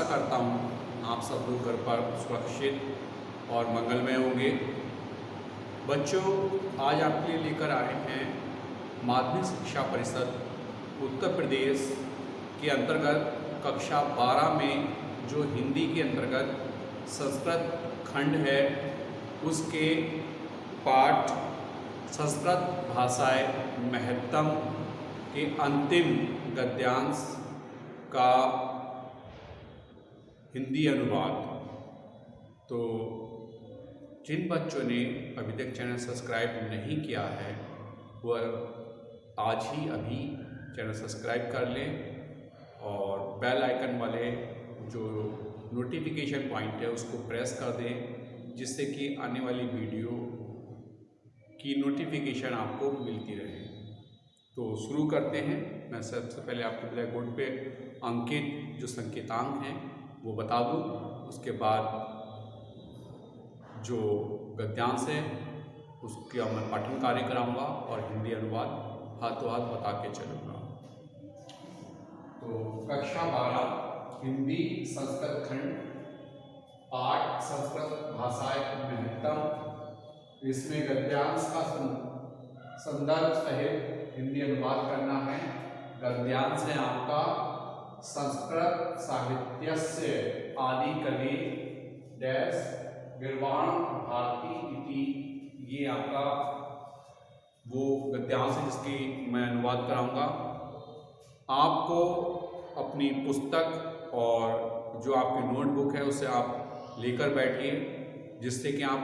करता हूँ आप सब लोग घर पर सुरक्षित और मंगलमय होंगे। बच्चों, आज आपके लिए लेकर आए हैं माध्यमिक शिक्षा परिषद उत्तर प्रदेश के अंतर्गत कक्षा 12 में जो हिंदी के अंतर्गत संस्कृत खंड है उसके पाठ संस्कृत भाषाएं महत्तम के अंतिम गद्यांश का हिंदी अनुवाद। तो जिन बच्चों ने अभी तक चैनल सब्सक्राइब नहीं किया है वह आज ही अभी चैनल सब्सक्राइब कर लें और बेल आइकन वाले जो नोटिफिकेशन पॉइंट है उसको प्रेस कर दें, जिससे कि आने वाली वीडियो की नोटिफिकेशन आपको मिलती रहे। तो शुरू करते हैं। मैं सबसे पहले आपको ब्लैक बोर्ड पे अंकित जो संकेतांक हैं वो बता दूं, उसके बाद जो गद्यांश है उसका मैं पठन कार्य कराऊंगा और हिंदी अनुवाद हाथों हाथ बता के चलूँगा। तो कक्षा 12 हिंदी संस्कृत खंड पाठ संस्कृत भाषाएं महत्तम, इसमें गद्यांश का संदर्भ सहित हिंदी अनुवाद करना है। गद्यांश है आपका संस्कृत साहित्यस्य आदि कवि डैश गिर्वाण भारती इति, ये आपका वो गद्यांश है जिसकी मैं अनुवाद कराऊंगा। आपको अपनी पुस्तक और जो आपकी नोटबुक है उसे आप लेकर बैठिए, जिससे कि आप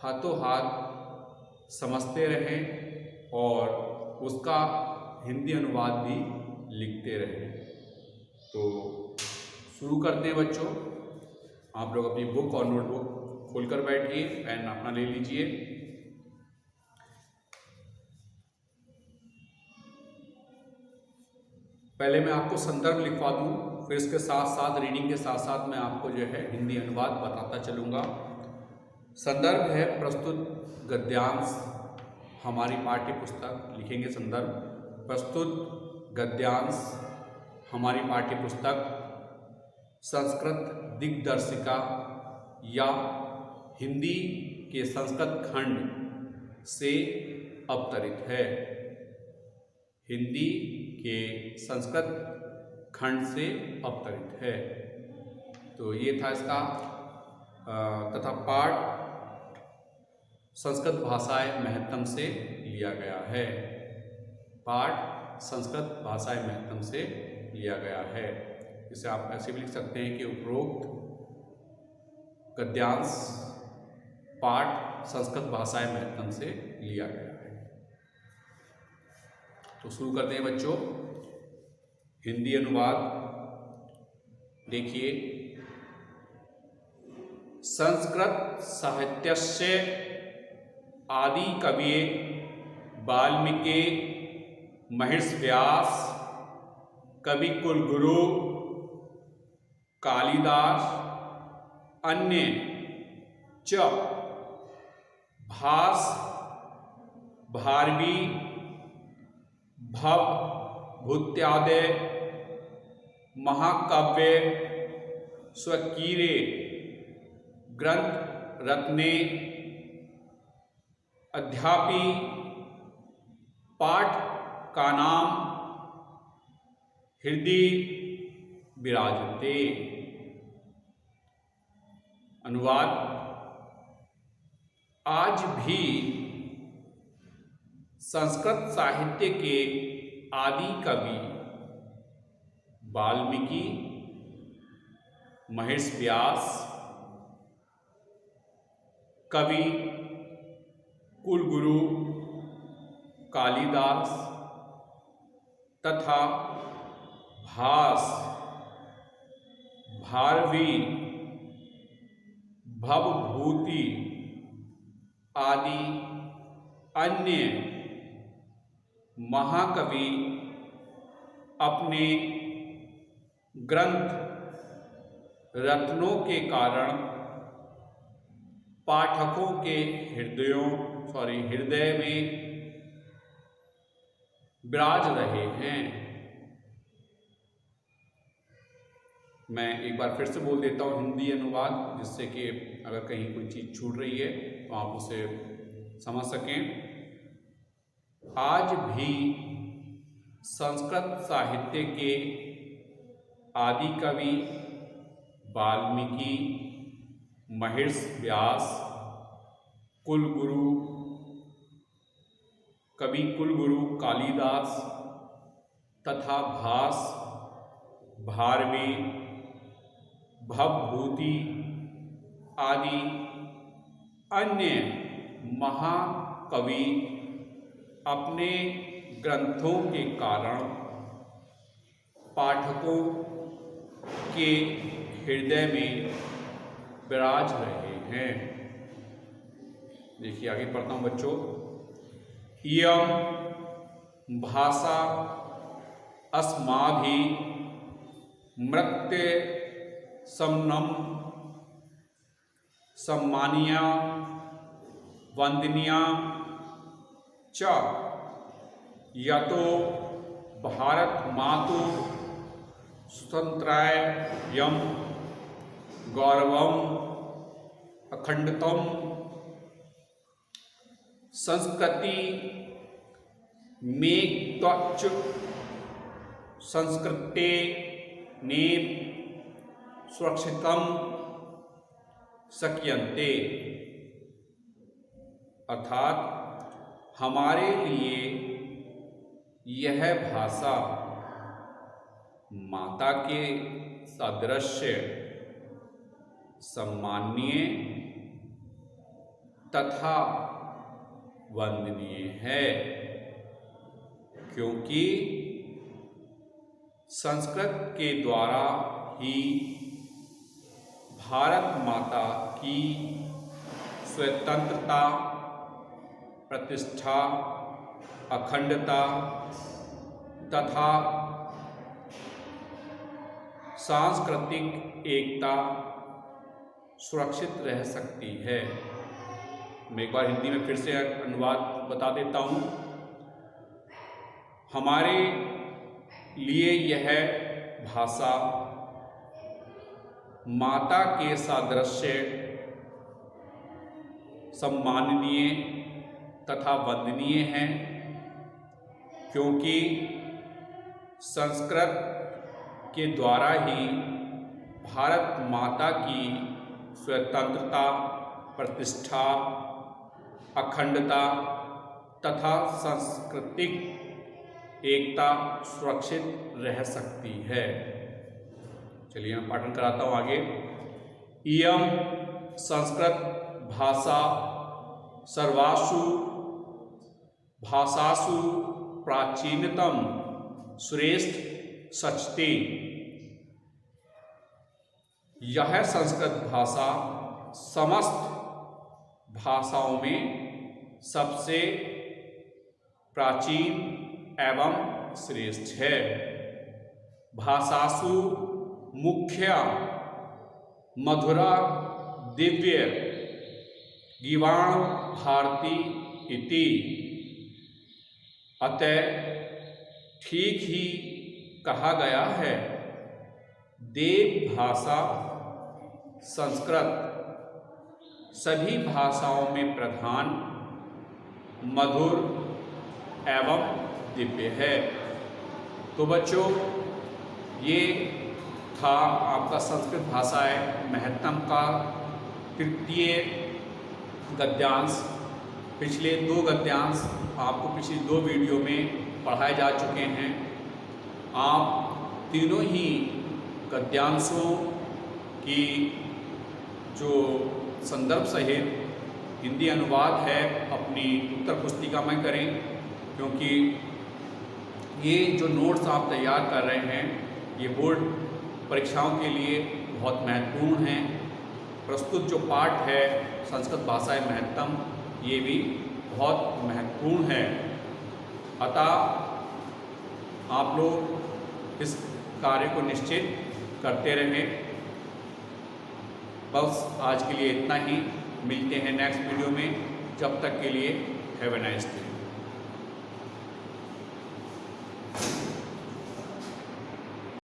हाथों हाथ समझते रहें और उसका हिंदी अनुवाद भी लिखते रहें। तो शुरू करते हैं बच्चों। आप लोग अपनी बुक और नोटबुक खोलकर बैठिए, पेन अपना ले लीजिए। पहले मैं आपको संदर्भ लिखवा दूं, फिर इसके साथ साथ रीडिंग के साथ साथ मैं आपको जो है हिंदी अनुवाद बताता चलूँगा। संदर्भ है प्रस्तुत गद्यांश, हमारी पाठ्य पुस्तक लिखेंगे संदर्भ। प्रस्तुत गद्यांश हमारी पाठ्य पुस्तक संस्कृत दिग्दर्शिका या हिंदी के संस्कृत खंड से अवतरित है। हिंदी के संस्कृत खंड से अवतरित है। तो ये था इसका तथा पाठ संस्कृत भाषाएं महत्तम से लिया गया है। पाठ संस्कृत भाषाएं महत्तम से लिया गया है। इसे आप ऐसे भी लिख सकते हैं कि उपरोक्त गद्यांश पाठ संस्कृत भाषाएं महत्तम से लिया गया है। तो शुरू करते हैं बच्चों हिंदी अनुवाद। देखिए, संस्कृत साहित्यस्य आदि कवि वाल्मीकि महर्षि व्यास कवि कुलगुरु कालिदास अन्य च भास भारवी भव भूत्यादि महाकाव्य स्वकीरे ग्रंथ रत्ने अध्यापी पाठ का नाम हृदय विराजते। अनुवाद, आज भी संस्कृत साहित्य के आदि कवि वाल्मीकि महर्षि व्यास कवि कुलगुरु कालिदास तथा भास भारवी भवभूति आदि अन्य महाकवि अपने ग्रंथ रत्नों के कारण पाठकों के हृदय में विराज रहे हैं। मैं एक बार फिर से बोल देता हूँ हिंदी अनुवाद, जिससे कि अगर कहीं कोई चीज़ छूट रही है तो आप उसे समझ सकें। आज भी संस्कृत साहित्य के आदि कवि वाल्मीकि, महर्षि व्यास, कवि कुलगुरु कालिदास तथा भास, भारवी, भवभूति आदि अन्य महाकवि अपने ग्रंथों के कारण पाठकों के हृदय में विराज रहे हैं। देखिए आगे पढ़ता हूँ बच्चों। इयं भाषा अस्माभि मृत्य सम्नम सम्मानिया वंदनिया च यतो भारत मातु स्वतंत्रायं गौरवम अखंडतम संस्कृति में त्वच संस्कृते ने सुरक्षितम शक्यन्ते, अर्थात हमारे लिए यह भाषा माता के सादृश्य सम्माननीय तथा वंदनीय है, क्योंकि संस्कृत के द्वारा ही भारत माता की स्वतंत्रता, प्रतिष्ठा, अखंडता तथा सांस्कृतिक एकता सुरक्षित रह सकती है। मैं एक बार हिंदी में फिर से अनुवाद बता देता हूँ। हमारे लिए यह भाषा माता के सादृश्य सम्माननीय तथा वंदनीय है, क्योंकि संस्कृत के द्वारा ही भारत माता की स्वतंत्रता, प्रतिष्ठा, अखंडता तथा सांस्कृतिक एकता सुरक्षित रह सकती है। चलिए मैं पाठन कराता हूँ आगे। इयं संस्कृत भाषा सर्वासु भाषासु प्राचीनतम श्रेष्ठ सचते। यह संस्कृत भाषा समस्त भाषाओं में सबसे प्राचीन एवं श्रेष्ठ है। भाषासु मुख्या मधुरा दिव्य गीवाण भारती इति। अतः ठीक ही कहा गया है, देव भाषा संस्कृत सभी भाषाओं में प्रधान, मधुर एवं दिव्य है। तो बच्चों, ये था आपका संस्कृत भाषाएं महत्तम का तृतीय गद्यांश। पिछले 2 गद्यांश आपको पिछली 2 वीडियो में पढ़ाए जा चुके हैं। आप तीनों ही गद्यांशों की जो संदर्भ सहित हिंदी अनुवाद है अपनी उत्तर पुस्तिका में करें, क्योंकि ये जो नोट्स आप तैयार कर रहे हैं ये बोर्ड परीक्षाओं के लिए बहुत महत्वपूर्ण हैं। प्रस्तुत जो पाठ है संस्कृत भाषाएं महत्तम, ये भी बहुत महत्वपूर्ण है। अतः आप लोग इस कार्य को निश्चित करते रहें। बस आज के लिए इतना ही। मिलते हैं नेक्स्ट वीडियो में। जब तक के लिए हैव अ नाइस डे।